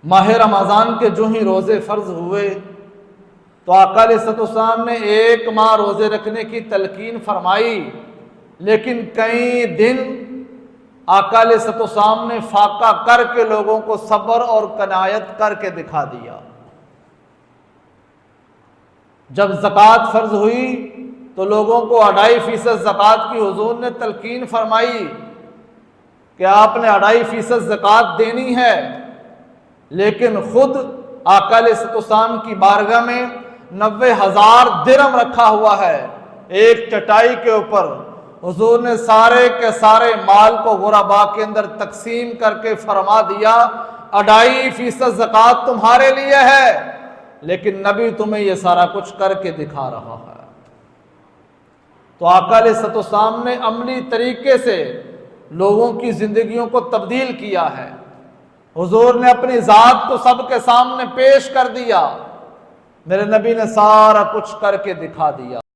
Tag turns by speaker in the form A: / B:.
A: ماہ رمضان کے جو ہی روزے فرض ہوئے تو آقا علیہ الصلوۃ والسلام نے 1 ماہ روزے رکھنے کی تلقین فرمائی، لیکن کئی دن آقا علیہ الصلوۃ والسلام نے فاقہ کر کے لوگوں کو صبر اور قناعت کر کے دکھا دیا۔ جب زکوٰۃ فرض ہوئی تو لوگوں کو 2.5% زکوٰۃ کی حضور نے تلقین فرمائی کہ آپ نے 2.5% زکوٰۃ دینی ہے، لیکن خود آقا علیہ الصلوۃ والسلام کی بارگاہ میں 90,000 درہم رکھا ہوا ہے، ایک چٹائی کے اوپر حضور نے سارے کے سارے مال کو غرباء کے اندر تقسیم کر کے فرما دیا 2.5% زکوٰۃ تمہارے لیے ہے، لیکن نبی تمہیں یہ سارا کچھ کر کے دکھا رہا ہے۔ تو آقا علیہ الصلوۃ والسلام نے عملی طریقے سے لوگوں کی زندگیوں کو تبدیل کیا ہے۔ حضور نے اپنی ذات کو سب کے سامنے پیش کر دیا، میرے نبی نے سارا کچھ کر کے دکھا دیا۔